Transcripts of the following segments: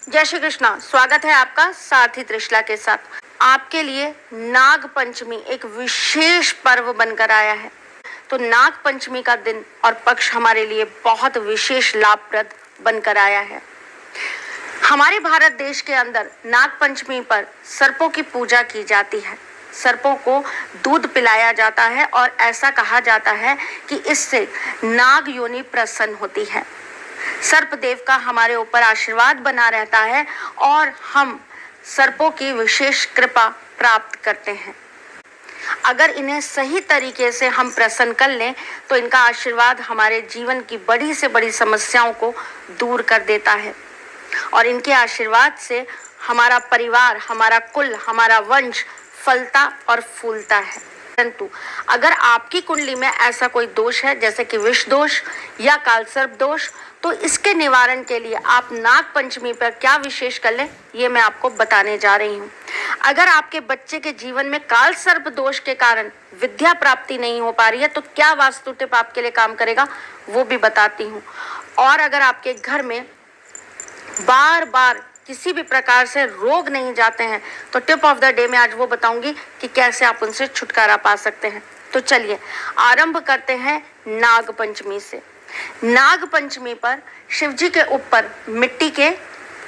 जय श्री कृष्णा। स्वागत है आपका साथी त्रिशला के साथ। आपके लिए नाग पंचमी एक विशेष पर्व बनकर आया है। तो नाग पंचमी का दिन और पक्ष हमारे लिए बहुत विशेष लाभप्रद बनकर आया है। हमारे भारत देश के अंदर नाग पंचमी पर सर्पों की पूजा की जाती है। सर्पों को दूध पिलाया जाता है और ऐसा कहा जाता है कि इससे नाग योनि प्रसन्न होती है। सर्प देव का हमारे ऊपर आशीर्वाद बना रहता है और हम सर्पों की विशेष कृपा प्राप्त करते हैं। अगर इन्हें सही तरीके से हम प्रसन्न कर लें तो इनका आशीर्वाद हमारे जीवन की बड़ी से बड़ी समस्याओं को दूर कर देता है और इनके आशीर्वाद से हमारा परिवार, हमारा कुल, हमारा वंश फलता और फूलता है। परंतु अगर आपकी कुंडली में ऐसा कोई दोष है जैसे कि विष दोष या कालसर्प दोष, तो इसके निवारण के लिए आप नाग पंचमी पर क्या विशेष कर लें, ये मैं आपको बताने जा रही हूँ। अगर आपके बच्चे के जीवन में कालसर्प दोष के कारण विद्या प्राप्ति नहीं हो पा रही है तो क्या वास्तु टिप आपके लिए काम करेगा, वो भी बताती हूँ। और अगर आपके घर में बार बार किसी भी प्रकार से रोग नहीं जाते हैं तो टिप ऑफ द डे में आज वो बताऊंगी कि कैसे आप उनसे छुटकारा पा सकते हैं। तो चलिए आरंभ करते हैं नाग पंचमी से। नाग पंचमी पर शिव जी के ऊपर मिट्टी के,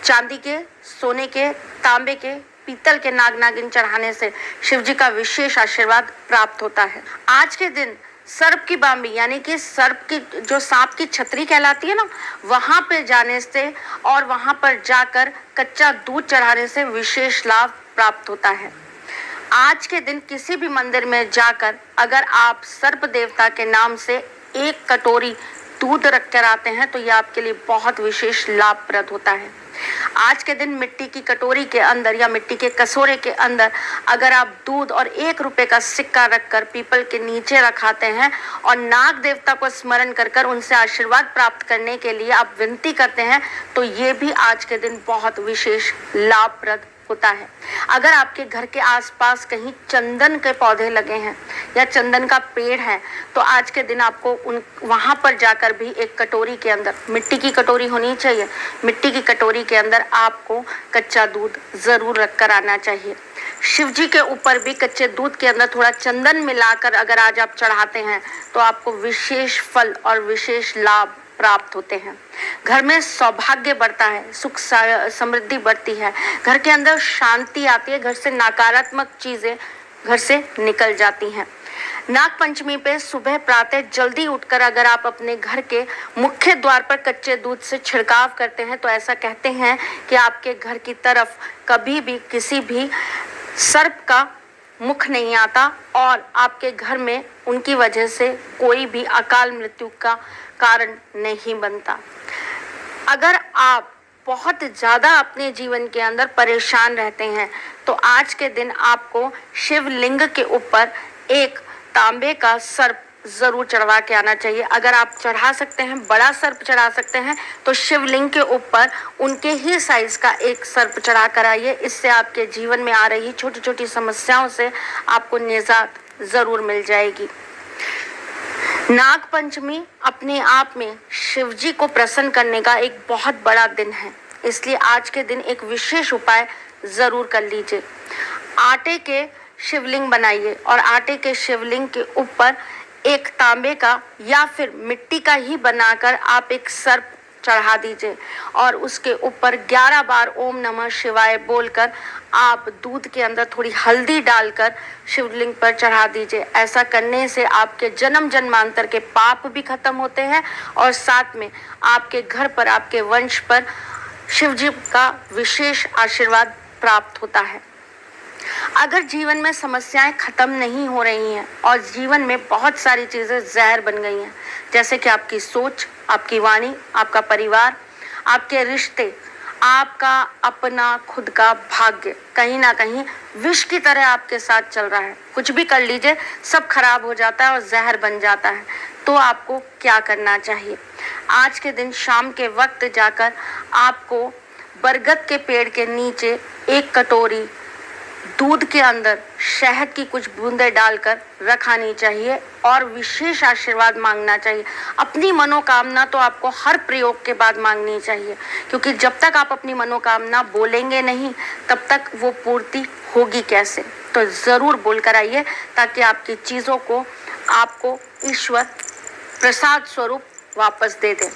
चांदी के, सोने के, तांबे के, पीतल के नाग नागिन चढ़ाने से शिव जी का विशेष आशीर्वाद प्राप्त होता है। आज के दिन सर्प की बांबी यानी कि सर्प की जो सांप की छतरी कहलाती है ना, वहां पे जाने से और वहां पर जाकर कच्चा दूध चढ़ाने से विशेष लाभ प्राप्त होता है। आज के दिन किसी भी मंदिर में जाकर अगर आप सर्प देवता के नाम से 1 कटोरी दूध रख कर आते हैं तो यह आपके लिए बहुत विशेष लाभप्रद होता है। आज के दिन मिट्टी की कटोरी के अंदर या मिट्टी के कसोरे के अंदर अगर आप दूध और 1 रुपए का सिक्का रखकर पीपल के नीचे रखाते हैं और नाग देवता को स्मरण कर उनसे आशीर्वाद प्राप्त करने के लिए आप विनती करते हैं तो ये भी आज के दिन बहुत विशेष लाभप्रद होता है। अगर आपके घर के आसपास कहीं चंदन के पौधे लगे हैं या चंदन का पेड़ है तो आज के दिन आपको वहां पर जाकर भी 1 कटोरी के अंदर, मिट्टी की कटोरी होनी चाहिए, मिट्टी की कटोरी के अंदर आपको कच्चा दूध जरूर रख कर आना चाहिए। शिव जी के ऊपर भी कच्चे दूध के अंदर थोड़ा चंदन मिलाकर अगर आज आप चढ़ाते हैं तो आपको विशेष फल और विशेष लाभ प्राप्त होते हैं। घर में सौभाग्य बढ़ता है, सुख समृद्धि बढ़ती है, घर के अंदर शांति आती है, घर से नकारात्मक चीजें घर से निकल जाती हैं। नाग पंचमी पे सुबह प्रातः जल्दी उठकर अगर आप अपने घर के मुख्य द्वार पर कच्चे दूध से छिड़काव करते हैं तो ऐसा कहते हैं कि आपके घर की तरफ कभी भी किसी भी सर्प का मुख नहीं आता और आपके घर में उनकी वजह से कोई भी अकाल मृत्यु का कारण नहीं बनता। अगर आप बहुत ज़्यादा अपने जीवन के अंदर परेशान रहते हैं तो आज के दिन आपको शिवलिंग के ऊपर 1 तांबे का सर्प जरूर चढ़वा के आना चाहिए। अगर आप चढ़ा सकते हैं, बड़ा सर्प चढ़ा सकते हैं तो शिवलिंग के ऊपर उनके ही साइज का 1 सर्प चढ़ा कर आइए। इससे आपके जीवन में आ रही छोटी छोटी समस्याओं से आपको निजात जरूर मिल जाएगी। नाग पंचमी अपने आप में शिव जी को प्रसन्न करने का एक बहुत बड़ा दिन है, इसलिए आज के दिन एक विशेष उपाय जरूर कर लीजिए। आटे के शिवलिंग बनाइए और आटे के शिवलिंग के ऊपर 1 तांबे का या फिर मिट्टी का ही बनाकर आप 1 सर्प चढ़ा दीजिए और उसके ऊपर 11 बार ओम नमः शिवाय बोलकर आप दूध के अंदर थोड़ी हल्दी डालकर शिवलिंग पर चढ़ा दीजिए। ऐसा करने से आपके जन्म जन्मांतर के पाप भी खत्म होते हैं और साथ में आपके घर पर, आपके वंश पर शिव जी का विशेष आशीर्वाद प्राप्त होता है। अगर जीवन में समस्याएं खत्म नहीं हो रही हैं और जीवन में बहुत सारी चीजें जहर बन गई हैं, जैसे कि आपकी सोच, आपकी वाणी, आपका परिवार, आपके रिश्ते, आपका अपना खुद का भाग्य कहीं ना कहीं विष की तरह आपके साथ चल रहा है, कुछ भी कर लीजिए सब खराब हो जाता है और जहर बन जाता है, तो आपको क्या करना चाहिए? आज के दिन शाम के वक्त जाकर आपको बरगद के पेड़ के नीचे 1 कटोरी दूध के अंदर शहद की कुछ बूंदें डालकर रखानी चाहिए और विशेष आशीर्वाद मांगना चाहिए। अपनी मनोकामना तो आपको हर प्रयोग के बाद मांगनी चाहिए, क्योंकि जब तक आप अपनी मनोकामना बोलेंगे नहीं तब तक वो पूर्ति होगी कैसे। तो ज़रूर बोलकर आइए ताकि आपकी चीज़ों को आपको ईश्वर प्रसाद स्वरूप वापस दे दे।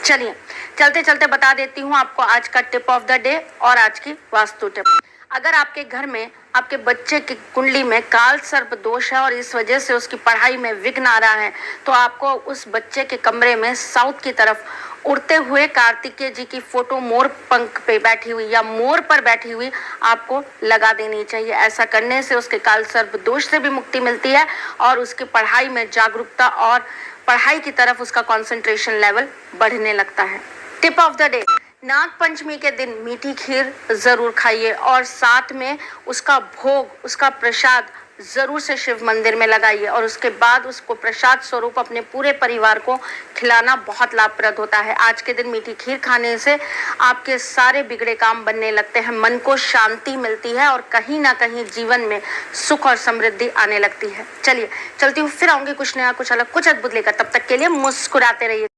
चलिए चलते चलते बता देती हूँ आपको आज का टिप ऑफ द डे और आज की वास्तु टिप। अगर आपके घर में आपके बच्चे की कुंडली में काल सर्प दोष है और इस वजह से उसकी पढ़ाई में विघ्न आ रहा है, तो आपको उस बच्चे के कमरे में साउथ की तरफ उड़ते हुए कार्तिकेय जी की फोटो मोर पंख पे बैठी हुई या मोर पर बैठी हुई आपको लगा देनी चाहिए। ऐसा करने से उसके काल सर्प दोष से भी मुक्ति मिलती है और उसकी पढ़ाई में जागरूकता और पढ़ाई की तरफ उसका कंसंट्रेशन लेवल बढ़ने लगता है। Tip of the day, Nag Panchami के दिन मीठी खीर जरूर खाइए और साथ में उसका भोग, उसका प्रसाद जरूर से शिव मंदिर में लगाइए और उसके बाद उसको प्रसाद स्वरूप अपने पूरे परिवार को खिलाना बहुत लाभप्रद होता है। आज के दिन मीठी खीर खाने से आपके सारे बिगड़े काम बनने लगते हैं, मन को शांति मिलती है और कहीं ना कहीं जीवन में सुख और समृद्धि आने लगती है। चलिए चलती हूँ, फिर आऊंगी कुछ नया, कुछ अलग, कुछ अद्भुत लेकर। तब तक के लिए मुस्कुराते रहिए।